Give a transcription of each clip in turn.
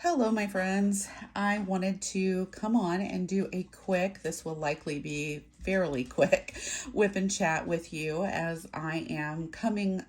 Hello, my friends. I wanted to come on and do a quick, this will likely be fairly quick, whip and chat with you as I am coming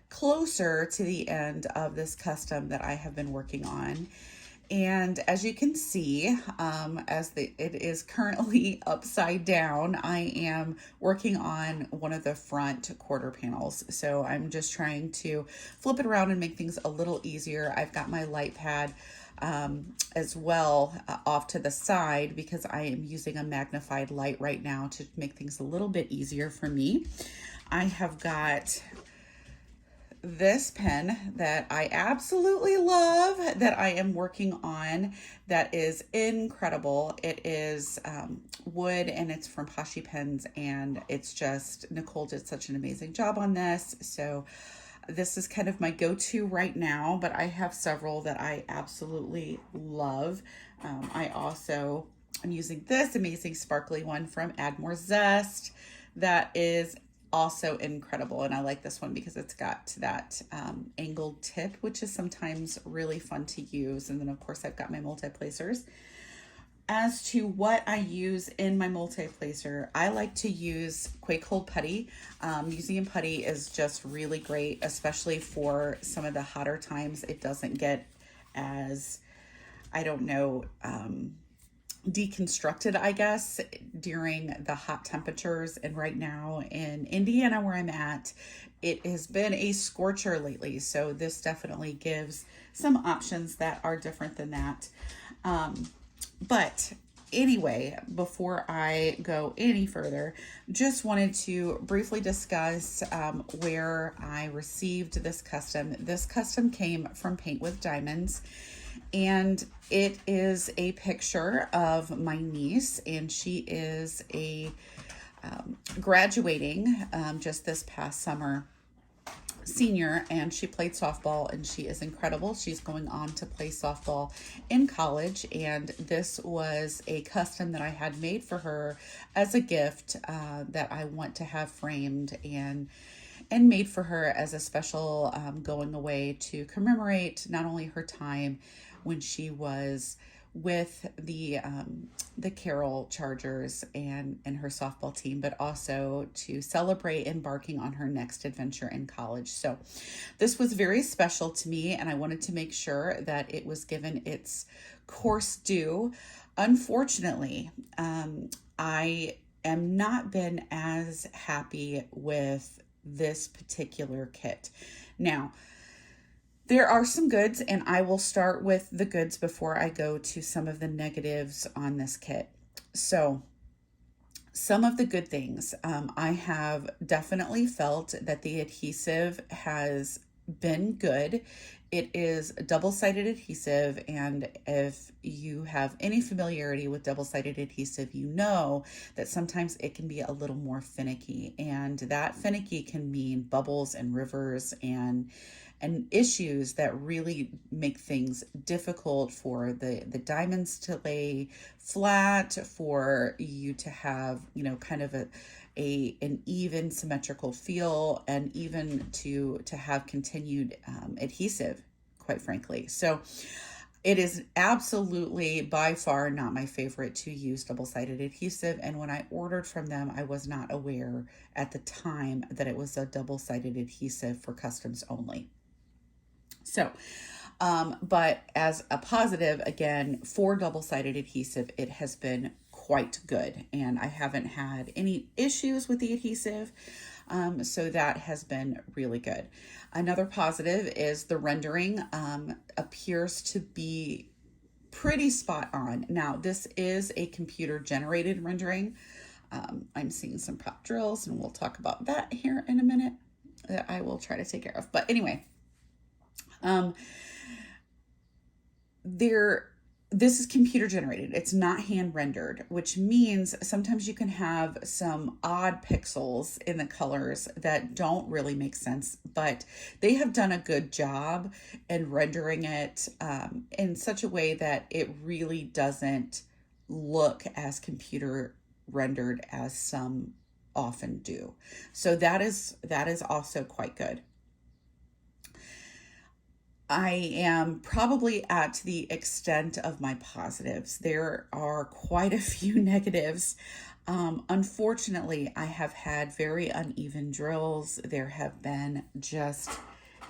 closer to the end of this custom that I have been working on. And as you can see, it is currently upside down, I am working on one of the front quarter panels. So I'm just trying to flip it around and make things a little easier. I've got my light pad as well off to the side because I am using a magnified light right now to make things a little bit easier for me. I have got this pen that I absolutely love that I am working on that is incredible. It is wood and it's from Pashi Pens, and it's just, Nicole did such an amazing job on this. So this is kind of my go-to right now, but I have several that I absolutely love. I'm using this amazing sparkly one from Add More Zest that is also incredible, and I like this one because it's got that angled tip, which is sometimes really fun to use. And then of course I've got my multi-placers. As to what I use in my multi-placer, I like to use Quake Hold Putty. Museum putty is just really great, especially for some of the hotter times. It doesn't get as, I don't know, deconstructed, I guess, during the hot temperatures. And right now in Indiana, where I'm at, it has been a scorcher lately. So this definitely gives some options that are different than that. But anyway, before I go any further, just wanted to briefly discuss where I received this custom. This custom came from Paint with Diamonds, and it is a picture of my niece, and she is a graduating just this past summer senior, and she played softball and she is incredible. She's going on to play softball in college, and this was a custom that I had made for her as a gift that I want to have framed and made for her as a special going away to commemorate not only her time when she was with the Carroll Chargers and her softball team, but also to celebrate embarking on her next adventure in college. So this was very special to me, and I wanted to make sure that it was given its course due. Unfortunately, I am not been as happy with this particular kit. Now, there are some goods, and I will start with the goods before I go to some of the negatives on this kit. So some of the good things, I have definitely felt that the adhesive has been good. It is double-sided adhesive, and if you have any familiarity with double-sided adhesive, you know that sometimes it can be a little more finicky, and that finicky can mean bubbles and rivers and issues that really make things difficult for the diamonds to lay flat, for you to have, kind of an even symmetrical feel, and even to have continued adhesive, quite frankly. So it is absolutely by far not my favorite to use double-sided adhesive. And when I ordered from them, I was not aware at the time that it was a double-sided adhesive for customs only. So, but as a positive, again, for double-sided adhesive, it has been quite good, and I haven't had any issues with the adhesive. So that has been really good. Another positive is the rendering appears to be pretty spot on. Now, this is a computer generated rendering. I'm seeing some prop drills, and we'll talk about that here in a minute that I will try to take care of. But anyway, this is computer generated. It's not hand rendered, which means sometimes you can have some odd pixels in the colors that don't really make sense, but they have done a good job in rendering it in such a way that it really doesn't look as computer rendered as some often do. So that is also quite good. I am probably at the extent of my positives. There are quite a few negatives. Unfortunately, I have had very uneven drills. There have been just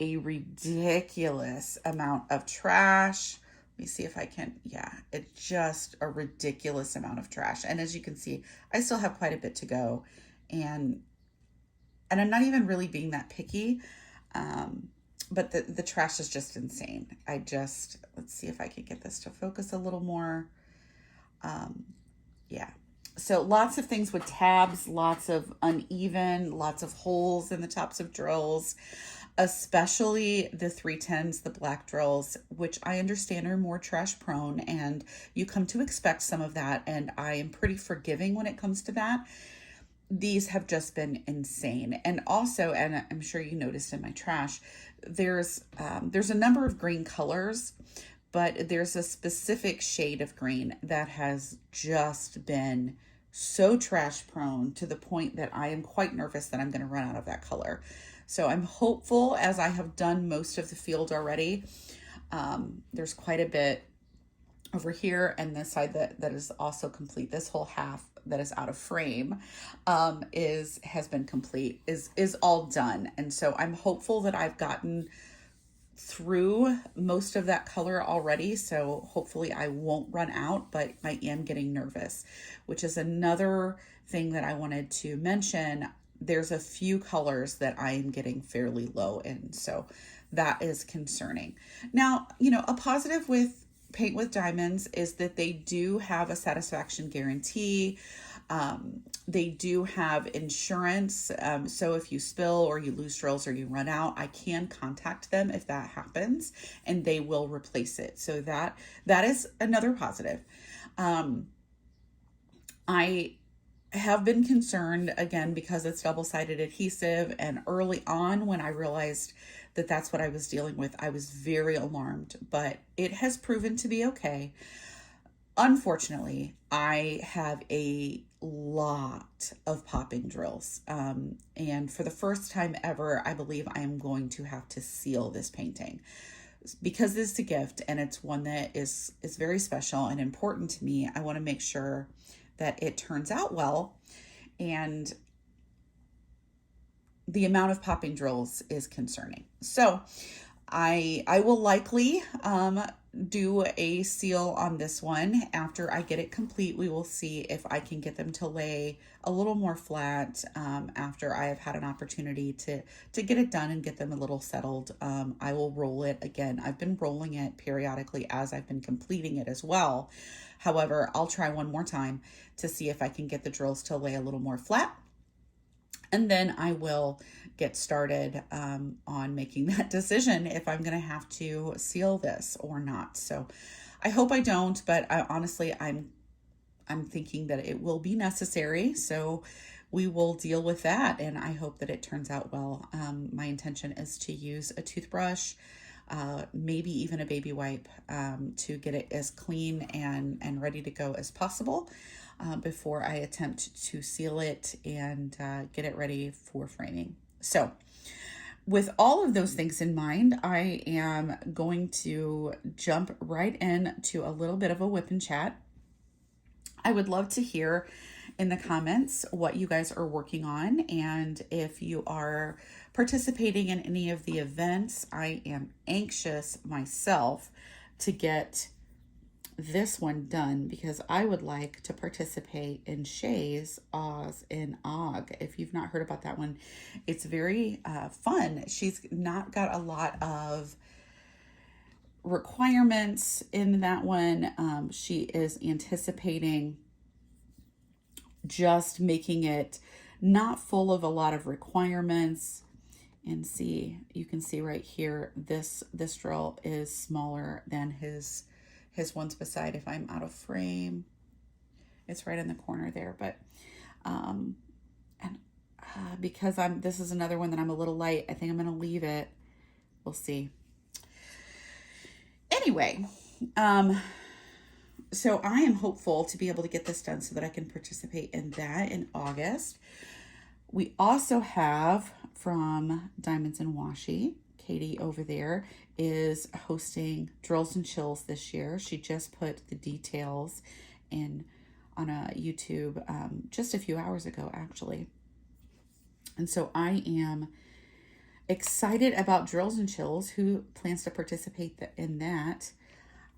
a ridiculous amount of trash. Let me see if I can, yeah, it's just a ridiculous amount of trash. And as you can see, I still have quite a bit to go. And I'm not even really being that picky. Um, but the trash is just insane. Let's see if I can get this to focus a little more. Yeah. So lots of things with tabs, lots of uneven, lots of holes in the tops of drills, especially the 310s, the black drills, which I understand are more trash prone, and you come to expect some of that. And I am pretty forgiving when it comes to that. These have just been insane. And also, and I'm sure you noticed in my trash, there's a number of green colors, but there's a specific shade of green that has just been so trash prone to the point that I am quite nervous that I'm going to run out of that color. So I'm hopeful, as I have done most of the field already. There's quite a bit over here, and this side that is also complete. This whole half that is out of frame has been complete, is all done. And so I'm hopeful that I've gotten through most of that color already. So hopefully I won't run out, but I am getting nervous, which is another thing that I wanted to mention. There's a few colors that I am getting fairly low in. So that is concerning. Now, a positive with Paint with Diamonds is that they do have a satisfaction guarantee. They do have insurance. So if you spill or you lose drills or you run out, I can contact them if that happens, and they will replace it. So that is another positive. I have been concerned, again, because it's double-sided adhesive, and early on when I realized that that's what I was dealing with, I was very alarmed, but it has proven to be okay. Unfortunately, I have a lot of popping drills, and for the first time ever, I believe I am going to have to seal this painting because it's a gift, and it's one that is very special and important to me. I want to make sure that it turns out well, and the amount of popping drills is concerning. So I will likely do a seal on this one. After I get it complete, we will see if I can get them to lay a little more flat after I have had an opportunity to get it done and get them a little settled. I will roll it again. I've been rolling it periodically as I've been completing it as well. However, I'll try one more time to see if I can get the drills to lay a little more flat. And then I will get started on making that decision if I'm going to have to seal this or not. So I hope I don't, but honestly, I'm thinking that it will be necessary. So we will deal with that, and I hope that it turns out well. My intention is to use a toothbrush, maybe even a baby wipe, to get it as clean and ready to go as possible before I attempt to seal it and get it ready for framing. So with all of those things in mind, I am going to jump right into a little bit of a WIP and chat. I would love to hear in the comments what you guys are working on, and if you are participating in any of the events. I am anxious myself to get this one done because I would like to participate in Shay's Oz and Og. If you've not heard about that one, it's very fun. She's not got a lot of requirements in that one. She is anticipating just making it not full of a lot of requirements. And see, you can see right here, this drill is smaller than his ones beside. If I'm out of frame, it's right in the corner there. But because this is another one that I'm a little light, I think I'm going to leave it. We'll see. Anyway, so I am hopeful to be able to get this done so that I can participate in that in August. We also have from Diamonds and Washi, Katie over there is hosting Drills and Chills this year. She just put the details in on a YouTube just a few hours ago, actually. And so I am excited about Drills and Chills. Who plans to participate in that?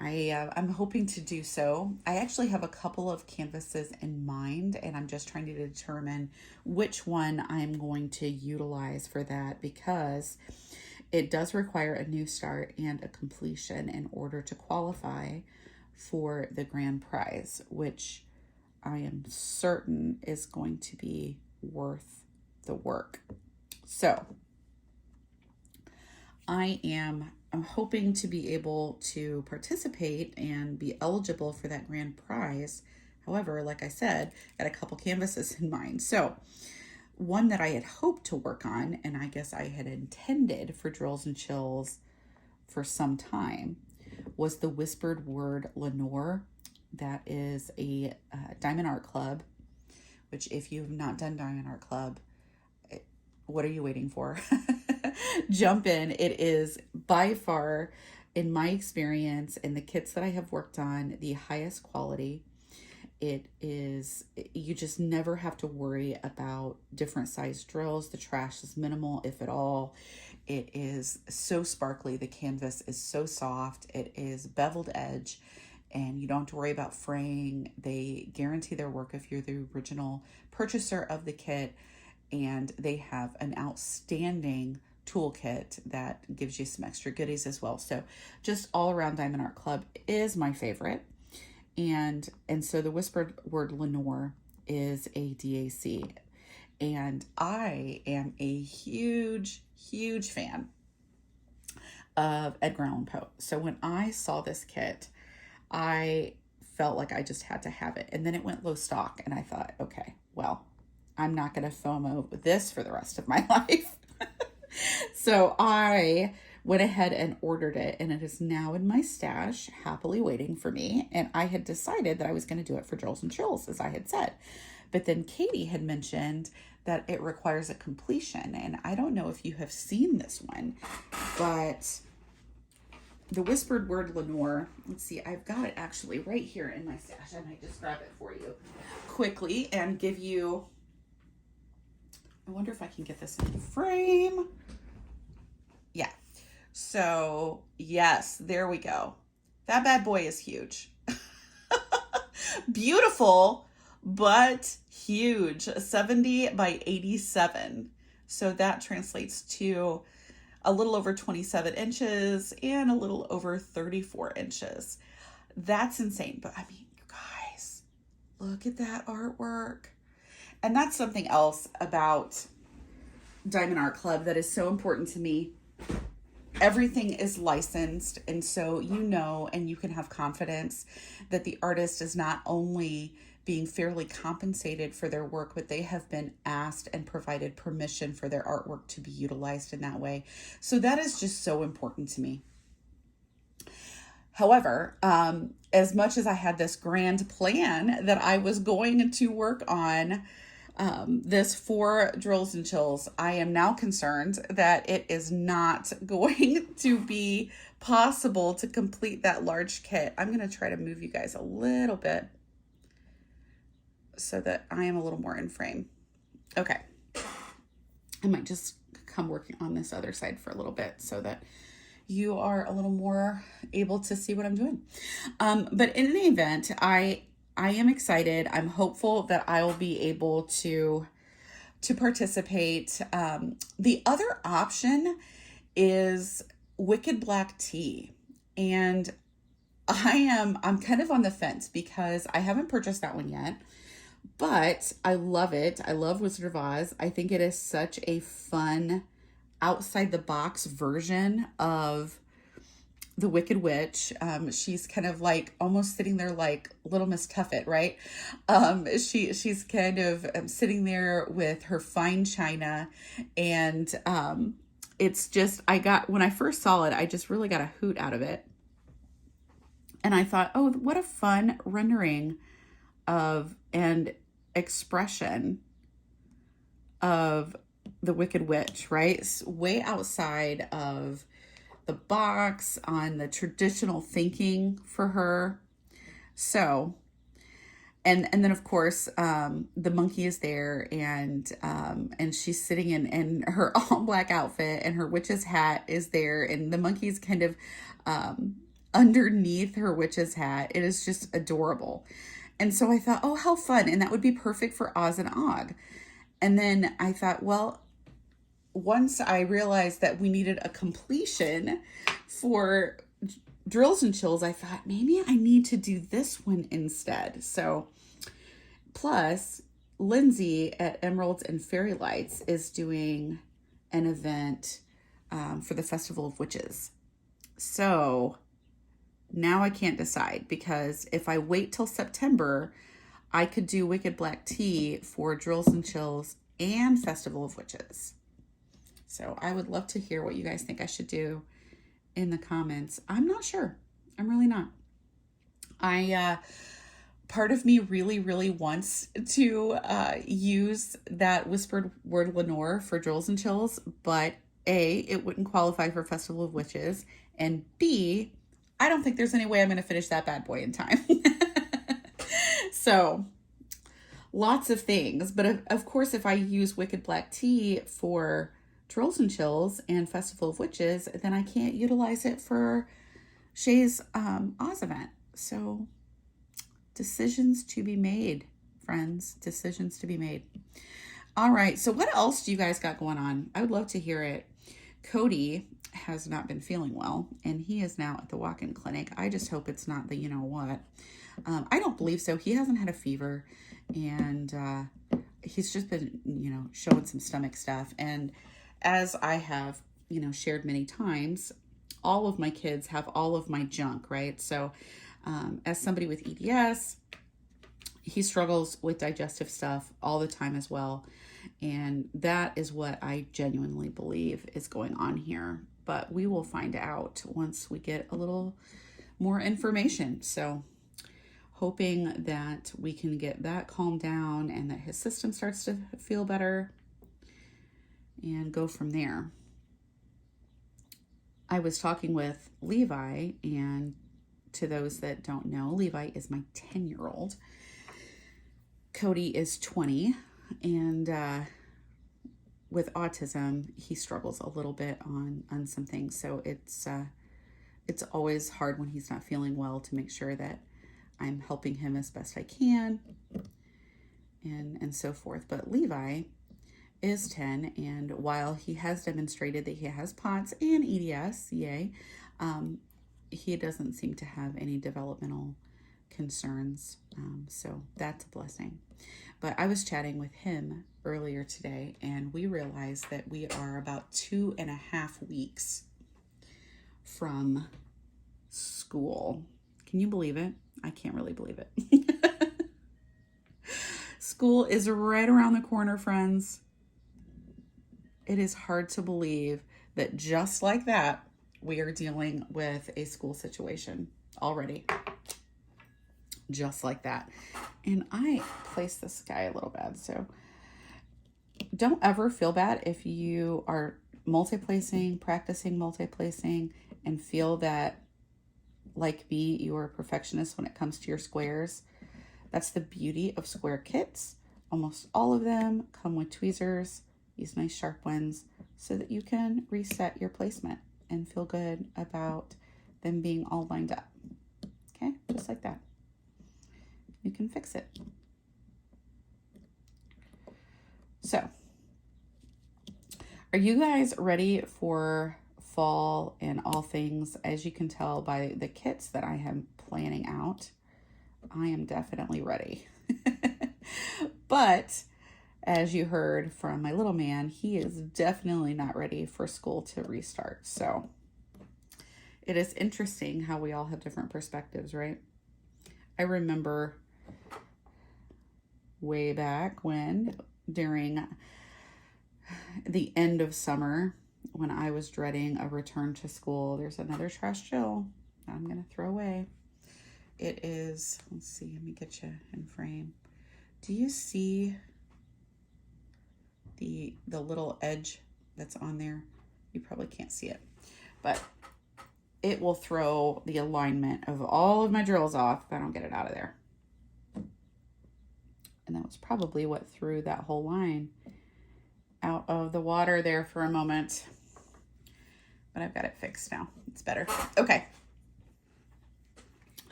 I'm hoping to do so. I actually have a couple of canvases in mind, and I'm just trying to determine which one I'm going to utilize for that, because it does require a new start and a completion in order to qualify for the grand prize, which I am certain is going to be worth the work. So I'm hoping to be able to participate and be eligible for that grand prize. However, like I said, got a couple canvases in mind. So one that I had hoped to work on, and I guess I had intended for Drills and Chills for some time, was the Whispered Word Lenore. That is a Diamond Art Club, which if you've not done Diamond Art Club, what are you waiting for? Jump in. It is by far, in my experience and the kits that I have worked on, the highest quality. It is, you just never have to worry about different size drills. The trash is minimal, if at all. It is so sparkly. The canvas is so soft. It is beveled edge, and you don't have to worry about fraying. They guarantee their work if you're the original purchaser of the kit, and they have an outstanding toolkit that gives you some extra goodies as well. So just all around Diamond Art Club is my favorite. And so the Whispered Word Lenore is a DAC, and I am a huge fan of Edgar Allan Poe. So when I saw this kit, I felt like I just had to have it. And then it went low stock, and I thought, okay, well, I'm not going to FOMO with this for the rest of my life. So I went ahead and ordered it, and it is now in my stash, happily waiting for me. And I had decided that I was going to do it for Drills and Chills, as I had said. But then Katie had mentioned that it requires a completion. And I don't know if you have seen this one, but the Whispered Word Lenore, let's see, I've got it actually right here in my stash. I might just grab it for you quickly and give you, I wonder if I can get this in the frame. Yeah. So yes, there we go. That bad boy is huge. Beautiful, but huge. 70 by 87. So that translates to a little over 27 inches and a little over 34 inches. That's insane. But I mean, you guys, look at that artwork. And that's something else about Diamond Art Club that is so important to me. Everything is licensed, and so you know, and you can have confidence that the artist is not only being fairly compensated for their work, but they have been asked and provided permission for their artwork to be utilized in that way. So that is just so important to me. However, as much as I had this grand plan that I was going to work on this for Drills and Chills, I am now concerned that it is not going to be possible to complete that large kit. I'm going to try to move you guys a little bit so that I am a little more in frame. Okay. I might just come working on this other side for a little bit so that you are a little more able to see what I'm doing. But in any event, I am excited. I'm hopeful that I will be able to participate. The other option is Wicked Black Tea. And I'm kind of on the fence because I haven't purchased that one yet, but I love it. I love Wizard of Oz. I think it is such a fun outside the box version of the Wicked Witch. She's kind of like almost sitting there like Little Miss Tuffet, right? She's kind of sitting there with her fine china, and it's just, when I first saw it, I just really got a hoot out of it. And I thought, oh, what a fun rendering of and expression of the Wicked Witch, right? It's way outside of the box on the traditional thinking for her. So, and then of course, the monkey is there, and she's sitting in her all black outfit, and her witch's hat is there, and the monkey's kind of underneath her witch's hat. It is just adorable. And so I thought, oh, how fun. And that would be perfect for Oz and Og. And then I thought, well, once I realized that we needed a completion for Drills and Chills, I thought maybe I need to do this one instead. So plus Lindsay at Emeralds and Fairy Lights is doing an event for the Festival of Witches. So now I can't decide, because if I wait till September, I could do Wicked Black Tea for Drills and Chills and Festival of Witches. So I would love to hear what you guys think I should do in the comments. I'm not sure. I'm really not. Part of me really, really wants to use that whispered word Lenore for Drills and Chills, but A, it wouldn't qualify for Festival of Witches, and B, I don't think there's any way I'm going to finish that bad boy in time. So, lots of things. But of course, if I use Wicked Black Tea for Drills and Chills and Festival of Witches, then I can't utilize it for Shay's Oz event. So, decisions to be made, friends. Decisions to be made. All right. So, what else do you guys got going on? I would love to hear it. Cody has not been feeling well, and he is now at the walk-in clinic. I just hope it's not the you-know-what. I don't believe so. He hasn't had a fever, and he's just been, showing some stomach stuff. And as I have, shared many times, all of my kids have all of my junk, right? So as somebody with EDS, he struggles with digestive stuff all the time as well. And that is what I genuinely believe is going on here. But we will find out once we get a little more information. So hoping that we can get that calmed down and that his system starts to feel better and go from there. I was talking with Levi, and to those that don't know, Levi is my 10-year-old. Cody is 20, and with autism, he struggles a little bit on some things. So it's always hard when he's not feeling well to make sure that I'm helping him as best I can, and so forth. But Levi is 10, and while he has demonstrated that he has POTS and EDS, yay, he doesn't seem to have any developmental concerns. So that's a blessing. But I was chatting with him earlier today, and we realized that we are about 2.5 weeks from school. Can you believe it? I can't really believe it. School is right around the corner, friends. It is hard to believe that just like that, we are dealing with a school situation already. Just like that. And I placed this guy a little bad, so don't ever feel bad if you are practicing multi-placing, and feel that, like me, you are a perfectionist when it comes to your squares. That's the beauty of square kits. Almost all of them come with tweezers, these nice sharp ones, so that you can reset your placement and feel good about them being all lined up. Okay, just like that. You can fix it. So, are you guys ready for fall and all things? As you can tell by the kits that I am planning out, I am definitely ready. But as you heard from my little man, he is definitely not ready for school to restart. So it is interesting how we all have different perspectives, right? I remember way back when, during the end of summer, when I was dreading a return to school. There's another trash Jill I'm going to throw away. It is, let's see, let me get you in frame. Do you see the little edge that's on there. You probably can't see it, but it will throw the alignment of all of my drills off if I don't get it out of there. And that was probably what threw that whole line out of the water there for a moment. But I've got it fixed now. It's better. Okay.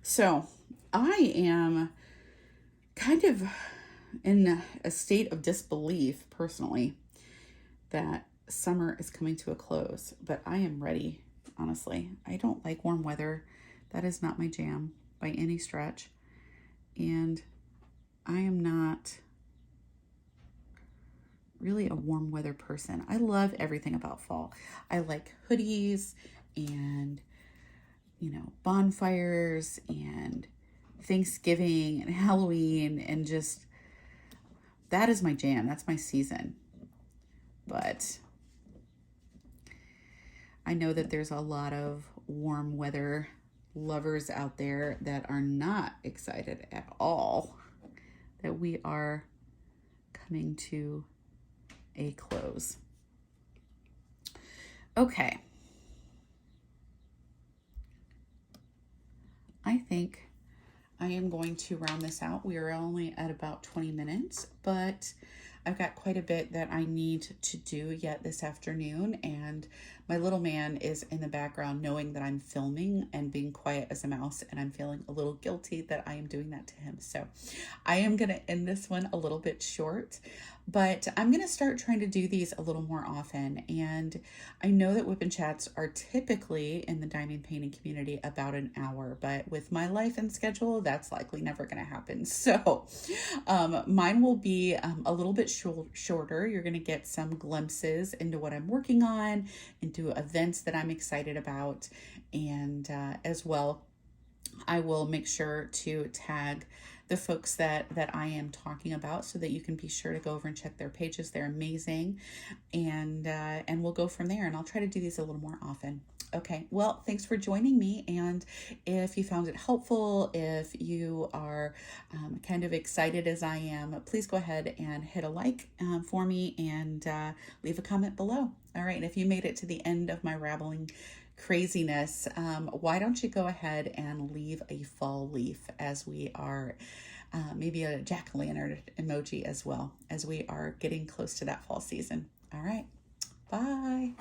So I am kind of in a state of disbelief personally that summer is coming to a close, but I am ready. Honestly, I don't like warm weather. That is not my jam by any stretch. And I am not really a warm weather person. I love everything about fall. I like hoodies and, bonfires and Thanksgiving and Halloween, and just, that is my jam. That's my season. But I know that there's a lot of warm weather lovers out there that are not excited at all that we are coming to a close. Okay. I think I am going to round this out. We are only at about 20 minutes, but I've got quite a bit that I need to do yet this afternoon, and my little man is in the background knowing that I'm filming and being quiet as a mouse, and I'm feeling a little guilty that I am doing that to him. So I am going to end this one a little bit short, but I'm going to start trying to do these a little more often. And I know that WIP and chats are typically in the diamond painting community about an hour, but with my life and schedule, that's likely never going to happen. So mine will be a little bit shorter. You're going to get some glimpses into what I'm working on, into events that I'm excited about, and as well, I will make sure to tag the folks that I am talking about so that you can be sure to go over and check their pages. They're amazing, and we'll go from there. And I'll try to do these a little more often. Okay, well, thanks for joining me. And if you found it helpful, if you are kind of excited as I am, please go ahead and hit a like for me, and leave a comment below. All right, and if you made it to the end of my rabbling craziness, why don't you go ahead and leave a fall leaf, as we are maybe a jack-o'-lantern emoji as well, as we are getting close to that fall season. All right, bye.